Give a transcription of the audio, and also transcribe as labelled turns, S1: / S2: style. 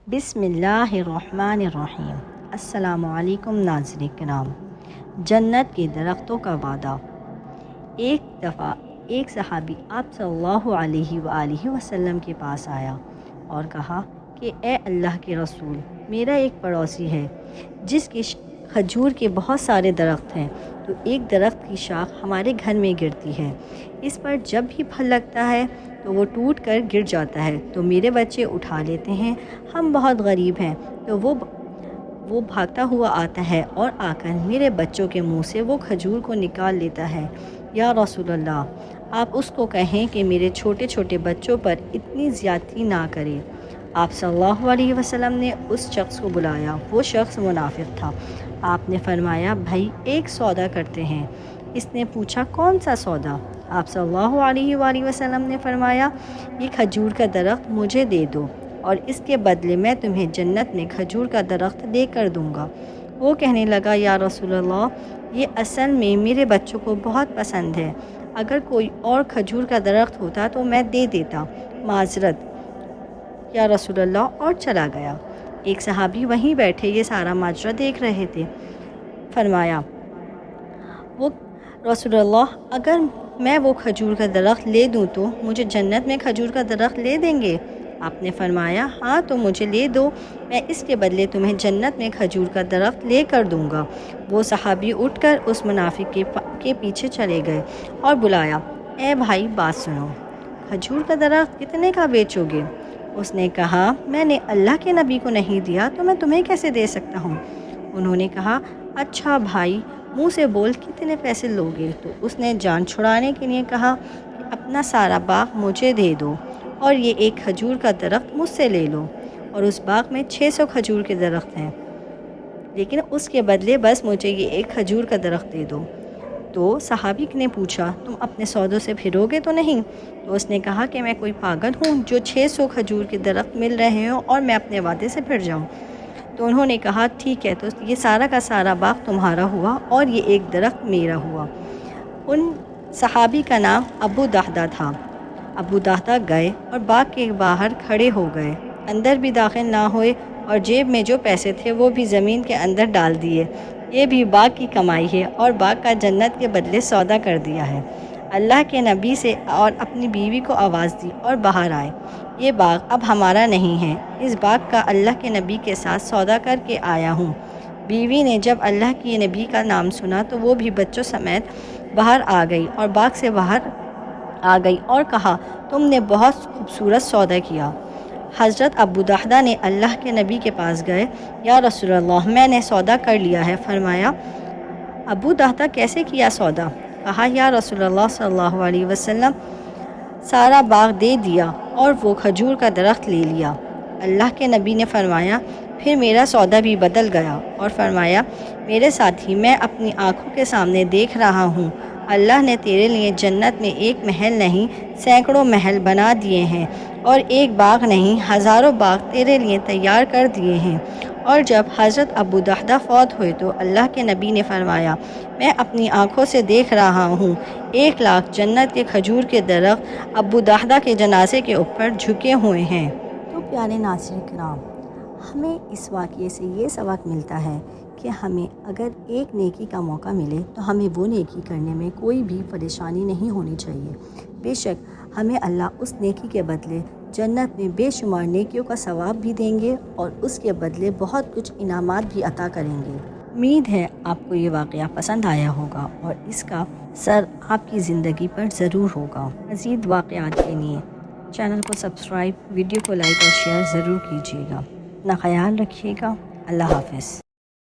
S1: بسم اللہ الرحمن الرحیم۔ السلام علیکم ناظرین کرام۔ جنت کے درختوں کا وعدہ۔ ایک دفعہ ایک صحابی آپ صلی اللہ علیہ وآلہ وسلم کے پاس آیا اور کہا کہ اے اللہ کے رسول، میرا ایک پڑوسی ہے جس کے کھجور کے بہت سارے درخت ہیں، تو ایک درخت کی شاخ ہمارے گھر میں گرتی ہے، اس پر جب بھی پھل لگتا ہے تو وہ ٹوٹ کر گر جاتا ہے، تو میرے بچے اٹھا لیتے ہیں، ہم بہت غریب ہیں، تو وہ بھاگتا ہوا آتا ہے اور آ کر میرے بچوں کے منہ سے وہ کھجور کو نکال لیتا ہے۔ یا رسول اللہ، آپ اس کو کہیں کہ میرے چھوٹے چھوٹے بچوں پر اتنی زیادتی نہ کرے۔ آپ صلی اللہ علیہ وسلم نے اس شخص کو بلایا، وہ شخص منافق تھا۔ آپ نے فرمایا، بھائی ایک سودا کرتے ہیں۔ اس نے پوچھا، کون سا سودا؟ آپ صلی اللہ علیہ وآلہ وسلم نے فرمایا، یہ کھجور کا درخت مجھے دے دو اور اس کے بدلے میں تمہیں جنت میں کھجور کا درخت دے کر دوں گا۔ وہ کہنے لگا، یا رسول اللہ، یہ اصل میں میرے بچوں کو بہت پسند ہے، اگر کوئی اور کھجور کا درخت ہوتا تو میں دے دیتا، معذرت یا رسول اللہ، اور چلا گیا۔ ایک صحابی وہیں بیٹھے یہ سارا ماجرا دیکھ رہے تھے۔ فرمایا، وہ رسول اللہ، اگر میں وہ کھجور کا درخت لے دوں تو مجھے جنت میں کھجور کا درخت لے دیں گے؟ آپ نے فرمایا، ہاں تو مجھے لے دو، میں اس کے بدلے تمہیں جنت میں کھجور کا درخت لے کر دوں گا۔ وہ صحابی اٹھ کر اس منافق کے پیچھے چلے گئے اور بلایا، اے بھائی بات سنو، کھجور کا درخت کتنے کا بیچو گے؟ اس نے کہا، میں نے اللہ کے نبی کو نہیں دیا تو میں تمہیں کیسے دے سکتا ہوں؟ انہوں نے کہا، اچھا بھائی، منہ سے بول، کتنے پیسے لوگے؟ تو اس نے جان چھڑانے کے لیے کہا کہ اپنا سارا باغ مجھے دے دو اور یہ ایک کھجور کا درخت مجھ سے لے لو، اور اس باغ میں 600 کھجور کے درخت ہیں، لیکن اس کے بدلے بس مجھے یہ ایک کھجور کا درخت دے دو۔ تو صحابی نے پوچھا، تم اپنے سودوں سے پھرو گے تو نہیں؟ تو اس نے کہا کہ میں کوئی پاگل ہوں جو 600 کھجور کے درخت مل رہے ہوں اور میں اپنے وعدے سے پھر جاؤں؟ تو انہوں نے کہا، ٹھیک ہے، تو یہ سارا کا سارا باغ تمہارا ہوا اور یہ ایک درخت میرا ہوا۔ ان صحابی کا نام ابو دحدہ تھا۔ ابو دحدہ گئے اور باغ کے باہر کھڑے ہو گئے، اندر بھی داخل نہ ہوئے اور جیب میں جو پیسے تھے وہ بھی زمین کے اندر ڈال دیے۔ یہ بھی باغ کی کمائی ہے اور باغ کا جنت کے بدلے سودا کر دیا ہے۔ اللہ کے نبی سے اور اپنی بیوی کو آواز دی اور باہر آئے، یہ باغ اب ہمارا نہیں ہے، اس باغ کا اللہ کے نبی کے ساتھ سودا کر کے آیا ہوں۔ بیوی نے جب اللہ کے نبی کا نام سنا تو وہ بھی بچوں سمیت باہر آ گئی اور باغ سے باہر آ گئی اور کہا، تم نے بہت خوبصورت سودا کیا۔ حضرت ابو دحدہ نے اللہ کے نبی کے پاس گئے، یا رسول اللہ، میں نے سودا کر لیا ہے۔ فرمایا، ابو دحدہ کیسے کیا سودا؟ کہا، یا رسول اللہ صلی اللہ علیہ وسلم، سارا باغ دے دیا اور وہ کھجور کا درخت لے لیا۔ اللہ کے نبی نے فرمایا، پھر میرا سودا بھی بدل گیا، اور فرمایا، میرے ساتھی، میں اپنی آنکھوں کے سامنے دیکھ رہا ہوں، اللہ نے تیرے لیے جنت میں ایک محل نہیں سینکڑوں محل بنا دیے ہیں، اور ایک باغ نہیں ہزاروں باغ تیرے لیے تیار کر دیے ہیں۔ اور جب حضرت ابو دحدہ فوت ہوئے تو اللہ کے نبی نے فرمایا، میں اپنی آنکھوں سے دیکھ رہا ہوں 1,00,000 جنت کے کھجور کے درخت ابو دحدہ کے جنازے کے اوپر جھکے ہوئے ہیں۔ تو پیارے ناظرین کرام، ہمیں اس واقعے سے یہ سبق ملتا ہے کہ ہمیں اگر ایک نیکی کا موقع ملے تو ہمیں وہ نیکی کرنے میں کوئی بھی پریشانی نہیں ہونی چاہیے۔ بے شک ہمیں اللہ اس نیکی کے بدلے جنت میں بے شمار نیکیوں کا ثواب بھی دیں گے اور اس کے بدلے بہت کچھ انعامات بھی عطا کریں گے۔ امید ہے آپ کو یہ واقعہ پسند آیا ہوگا اور اس کا اثر آپ کی زندگی پر ضرور ہوگا۔ مزید واقعات کے لیے چینل کو سبسکرائب، ویڈیو کو لائک اور شیئر ضرور کیجیے گا۔ اپنا خیال رکھیے گا۔ اللہ حافظ۔